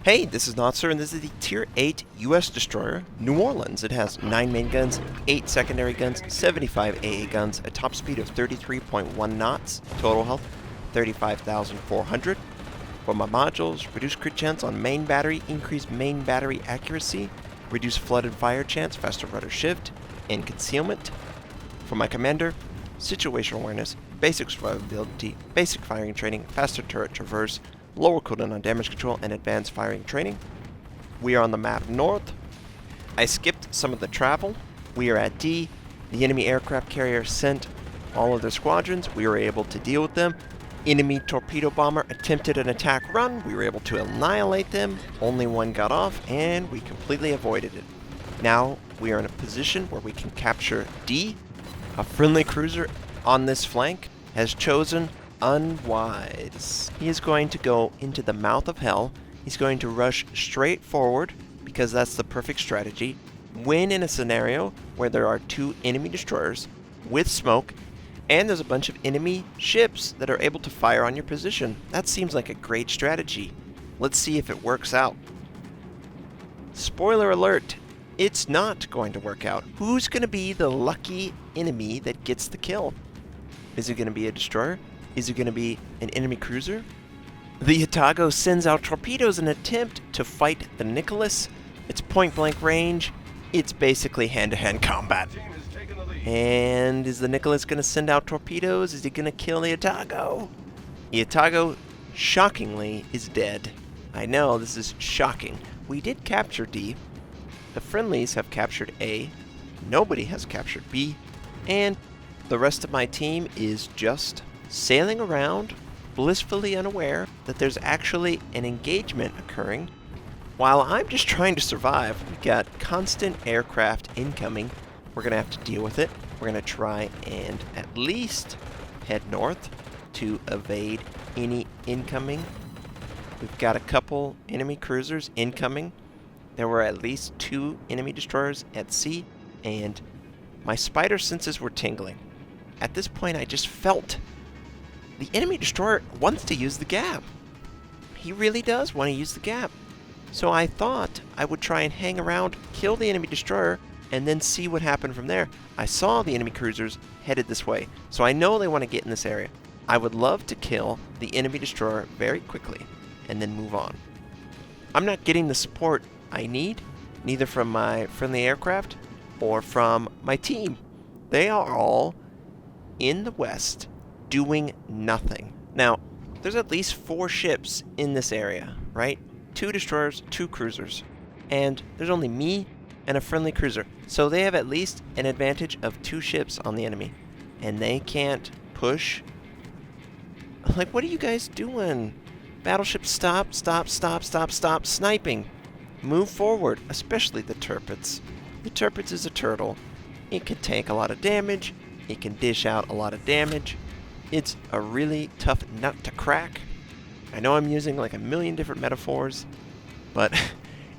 Hey, this is Notser, and this is the Tier 8 U.S. destroyer, New Orleans. It has 9 main guns, 8 secondary guns, 75 AA guns, a top speed of 33.1 knots, total health 35,400. For my modules, reduce crit chance on main battery, increase main battery accuracy, reduce flood and fire chance, faster rudder shift, and concealment. For my commander, situational awareness, basic survivability, basic firing training, faster turret traverse, lower cooldown on damage control, and advanced firing training. We are on the map north. I skipped some of the travel. We are at D. The enemy aircraft carrier sent all of their squadrons. We were able to deal with them. Enemy torpedo bomber attempted an attack run. We were able to annihilate them. Only one got off, and we completely avoided it. Now we are in a position where we can capture D. A friendly cruiser on this flank has chosen unwise. He is going to go into the mouth of hell. He's going to rush straight forward because that's the perfect strategy. Win in a scenario where there are 2 enemy destroyers with smoke and there's a bunch of enemy ships that are able to fire on your position. That seems like a great strategy. Let's see if it works out. Spoiler alert, it's not going to work out. Who's going to be the lucky enemy that gets the kill? Is it going to be a destroyer? Is it going to be an enemy cruiser? The Otago sends out torpedoes in an attempt to fight the Nicholas. It's point-blank range. It's basically hand-to-hand combat. And is the Nicholas going to send out torpedoes? Is he going to kill the Otago? The Otago, shockingly, is dead. I know, this is shocking. We did capture D. The friendlies have captured A. Nobody has captured B. And the rest of my team is just sailing around, blissfully unaware that there's actually an engagement occurring, while I'm just trying to survive. We've got constant aircraft incoming. We're going to have to deal with it. We're going to try and at least head north to evade any incoming. We've got a couple enemy cruisers incoming. There were at least 2 enemy destroyers at sea, and my spider senses were tingling. At this point, I just felt the enemy destroyer wants to use the gap. He really does want to use the gap. So I thought I would try and hang around, kill the enemy destroyer, and then see what happened from there. I saw the enemy cruisers headed this way, so I know they want to get in this area. I would love to kill the enemy destroyer very quickly and then move on. I'm not getting the support I need, neither from my friendly aircraft or from my team. They are all in the west doing nothing. Now, there's at least 4 ships in this area, right? 2 destroyers, 2 cruisers. And there's only me and a friendly cruiser. So they have at least an advantage of 2 ships on the enemy. And they can't push. Like, what are you guys doing? Battleship, stop sniping. Move forward, especially the Tirpitz. The Tirpitz is a turtle. It can take a lot of damage. It can dish out a lot of damage. It's a really tough nut to crack. I know I'm using like a million different metaphors, but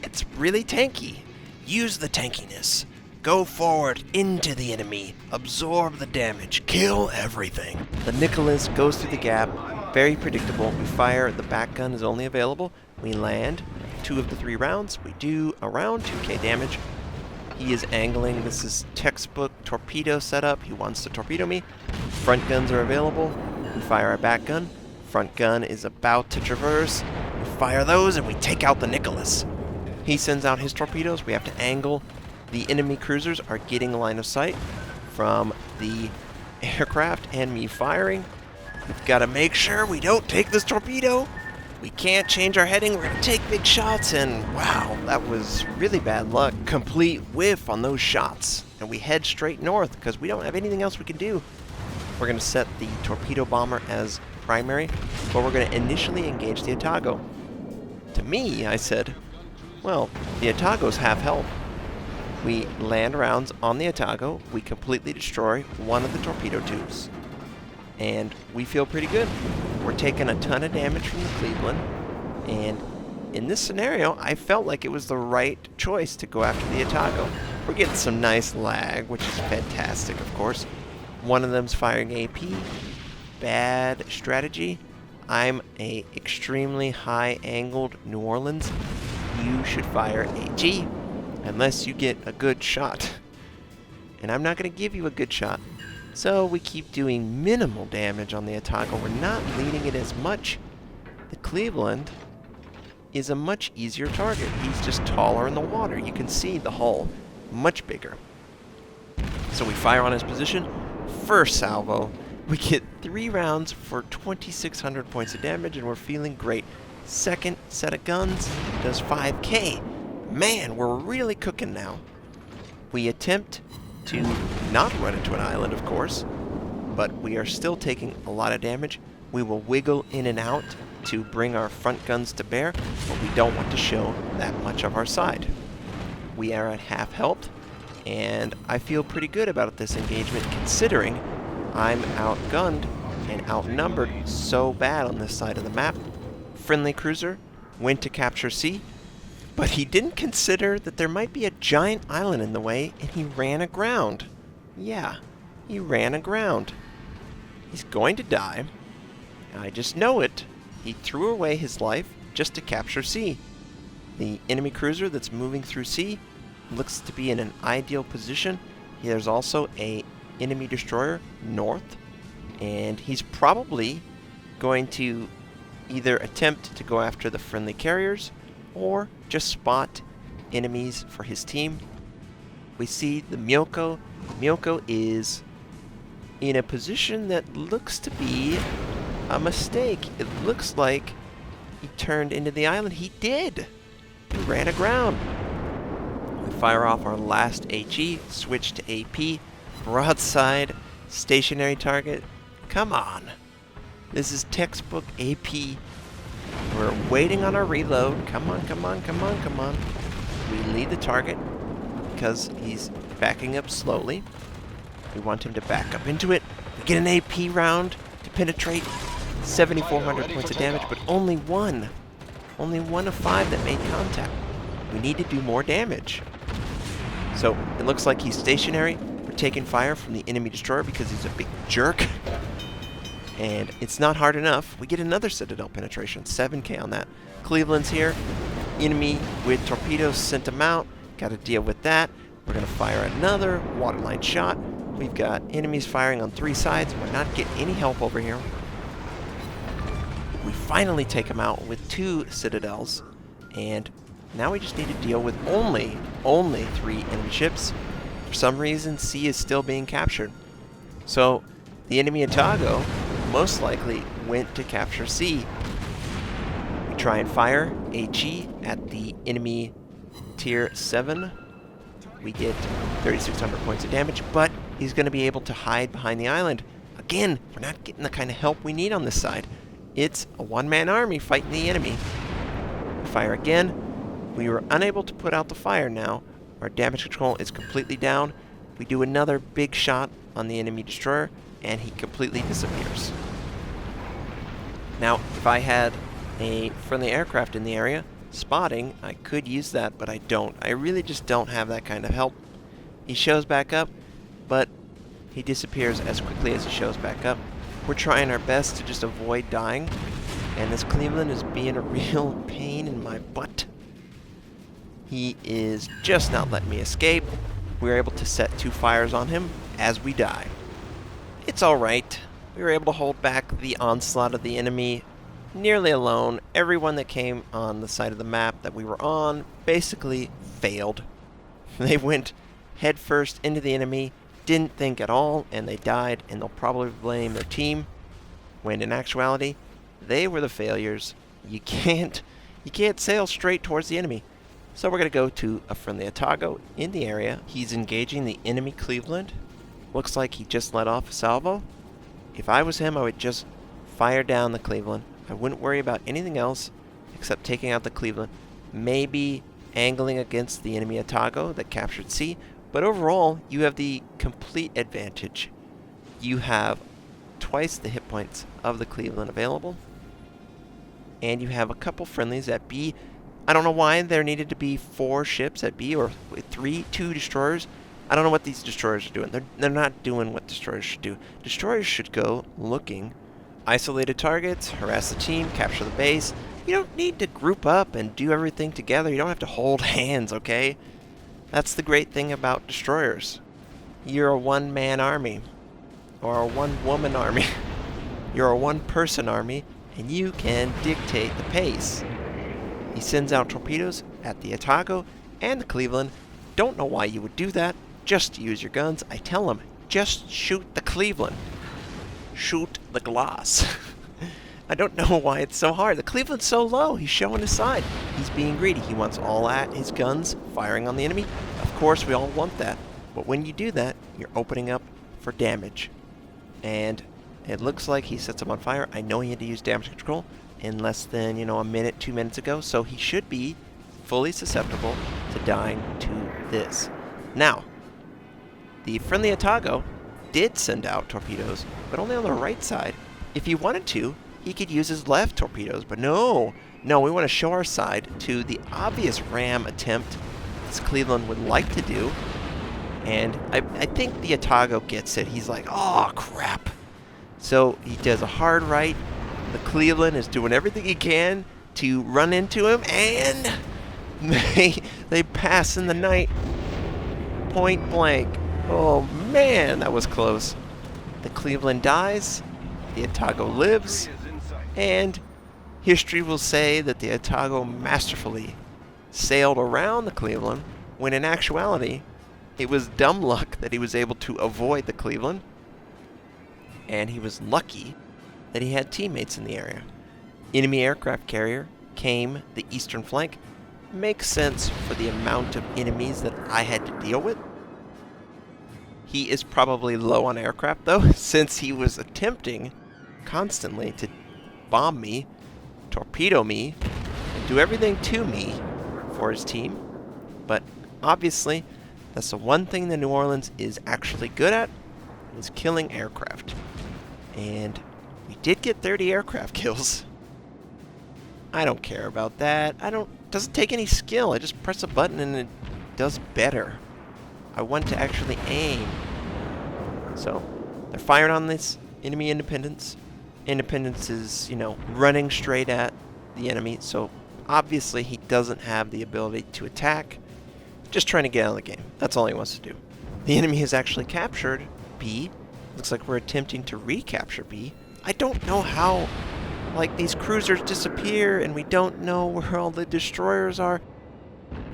it's really tanky. Use the tankiness. Go forward into the enemy. Absorb the damage. Kill everything. The Nicholas goes through the gap. Very predictable. We fire. The back gun is only available. We land 2 of the 3 rounds. We do around 2k damage. He is angling. This is textbook torpedo setup. He wants to torpedo me. Front guns are available. We fire our back gun. Front gun is about to traverse. We fire those and we take out the Nicholas. He sends out his torpedoes. We have to angle. The enemy cruisers are getting line of sight from the aircraft and me firing. We've got to make sure we don't take this torpedo. We can't change our heading. We're going to take big shots, and wow, that was really bad luck. Complete whiff on those shots. And we head straight north because we don't have anything else we can do. We're going to set the torpedo bomber as primary, but we're going to initially engage the Otago. To me, I said, well, the Otago's half health. We land rounds on the Otago. We completely destroy one of the torpedo tubes. And we feel pretty good. We're taking a ton of damage from the Cleveland. And in this scenario, I felt like it was the right choice to go after the Otago. We're getting some nice lag, which is fantastic, of course. One of them's firing AP. Bad strategy. I'm a extremely high-angled New Orleans, you should fire AG unless you get a good shot. And I'm not going to give you a good shot. So we keep doing minimal damage on the Otago. We're not leading it as much. The Cleveland is a much easier target. He's just taller in the water. You can see the hull much bigger. So we fire on his position. First salvo. We get 3 rounds for 2,600 points of damage, and we're feeling great. Second set of guns does 5k. Man, we're really cooking now. We attempt to not run into an island, of course, but we are still taking a lot of damage. We will wiggle in and out to bring our front guns to bear, but we don't want to show that much of our side. We are at half health, and I feel pretty good about this engagement considering I'm outgunned and outnumbered so bad on this side of the map. Friendly cruiser went to capture C, but he didn't consider that there might be a giant island in the way, and he ran aground. Yeah, he ran aground. He's going to die. I just know it. He threw away his life just to capture C. The enemy cruiser that's moving through C looks to be in an ideal position. There's also a enemy destroyer north, and he's probably going to either attempt to go after the friendly carriers or just spot enemies for his team. We see the Myoko. Myoko is in a position that looks to be a mistake. It looks like he turned into the island. He did. He ran aground. We fire off our last HE, switch to AP, broadside, stationary target. Come on. This is textbook AP. We're waiting on our reload. Come on, come on, come on, come on. We lead the target because he's backing up slowly. We want him to back up into it. We get an AP round to penetrate. 7,400 points of damage, but only one. Only 1 of 5 that made contact. We need to do more damage. So it looks like he's stationary. We're taking fire from the enemy destroyer because he's a big jerk. And it's not hard enough. We get another Citadel penetration, 7k on that. Cleveland's here. Enemy with torpedoes sent him out. Got to deal with that. We're going to fire another waterline shot. We've got enemies firing on 3 sides. We're not getting any help over here. We finally take him out with 2 Citadels. And now we just need to deal with only 3 enemy ships. For some reason, C is still being captured. So the enemy Otago most likely went to capture C. We try and fire HE at the enemy tier 7. We get 3,600 points of damage, but he's going to be able to hide behind the island. Again, we're not getting the kind of help we need on this side. It's a one-man army fighting the enemy. We fire again. We were unable to put out the fire now. Our damage control is completely down. We do another big shot on the enemy destroyer, and he completely disappears. Now, if I had a friendly aircraft in the area, spotting, I could use that, but I don't. I really just don't have that kind of help. He shows back up, but he disappears as quickly as he shows back up. We're trying our best to just avoid dying, and this Cleveland is being a real pain in my butt. He is just not letting me escape. We were able to set 2 fires on him as we die. It's alright. We were able to hold back the onslaught of the enemy nearly alone. Everyone that came on the side of the map that we were on basically failed. They went headfirst into the enemy, didn't think at all, and they died, and they'll probably blame their team, when in actuality, they were the failures. You can't sail straight towards the enemy. So we're going to go to a friendly Otago in the area. He's engaging the enemy Cleveland. Looks like he just let off a salvo. If I was him, I would just fire down the Cleveland. I wouldn't worry about anything else except taking out the Cleveland. Maybe angling against the enemy Otago that captured C. But overall, you have the complete advantage. You have twice the hit points of the Cleveland available. And you have a couple friendlies at B. I don't know why there needed to be 4 ships at B or 2 destroyers. I don't know what these destroyers are doing. They're not doing what destroyers should do. Destroyers should go looking Isolated targets, harass the team, capture the base. You don't need to group up and do everything together. You don't have to hold hands, okay? That's the great thing about destroyers. You're a one-man army, or a one-woman army. You're a one-person army, and you can dictate the pace. He sends out torpedoes at the Otago and the Cleveland. Don't know why you would do that. Just use your guns. I tell him, just shoot the Cleveland. Shoot the glass. I don't know why it's so hard. The Cleveland's so low. He's showing his side. He's being greedy. He wants all at his guns firing on the enemy. Of course, we all want that. But when you do that, you're opening up for damage. And it looks like he sets them on fire. I know he had to use damage control in less than, a minute, 2 minutes ago. So he should be fully susceptible to dying to this. Now, the friendly Otago did send out torpedoes, but only on the right side. If he wanted to, he could use his left torpedoes, but no, we want to show our side to the obvious ram attempt this Cleveland would like to do. And I think the Otago gets it. He's like, oh, crap. So he does a hard right. The Cleveland is doing everything he can to run into him, and they pass in the night. Point blank. Oh, man, that was close. The Cleveland dies. The Otago lives. And history will say that the Otago masterfully sailed around the Cleveland, when in actuality, it was dumb luck that he was able to avoid the Cleveland. And he was lucky that he had teammates in the area. Enemy aircraft carrier came the eastern flank. Makes sense for the amount of enemies that I had to deal with. He is probably low on aircraft, though, since he was attempting constantly to bomb me, torpedo me, and do everything to me for his team. But obviously, that's the one thing that New Orleans is actually good at, is killing aircraft. And we did get 30 aircraft kills. I don't care about that. Doesn't take any skill. I just press a button and it does better. I want to actually aim. So, they're firing on this enemy Independence. Independence is, running straight at the enemy, so obviously he doesn't have the ability to attack. Just trying to get out of the game. That's all he wants to do. The enemy has actually captured B. Looks like we're attempting to recapture B. I don't know how, these cruisers disappear and we don't know where all the destroyers are.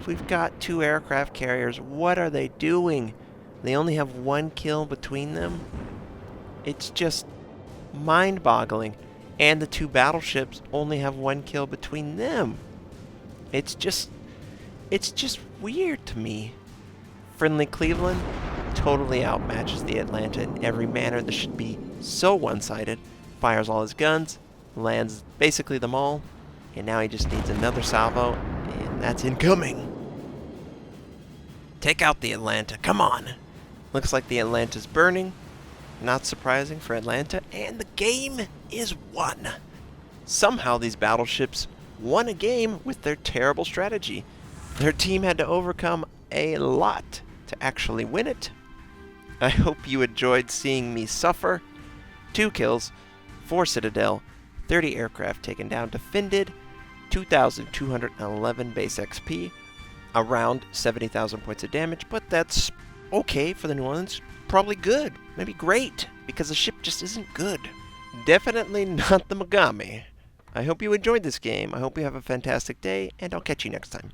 We've got 2 aircraft carriers. What are they doing? They only have 1 kill between them. It's just mind-boggling. And the 2 battleships only have 1 kill between them. It's just weird to me. Friendly Cleveland totally outmatches the Atlanta in every manner. This should be so one-sided. Fires all his guns, lands basically them all, and now he just needs another salvo, and that's incoming. Take out the Atlanta, come on. Looks like the Atlanta's burning. Not surprising for Atlanta, and the game is won. Somehow these battleships won a game with their terrible strategy. Their team had to overcome a lot to actually win it. I hope you enjoyed seeing me suffer. 2 kills, 4 Citadel, 30 aircraft taken down, defended, 2,211 base XP, around 70,000 points of damage, but that's okay for the New Orleans. Probably good, maybe great, because the ship just isn't good. Definitely not the Mogami. I hope you enjoyed this game. I hope you have a fantastic day, and I'll catch you next time.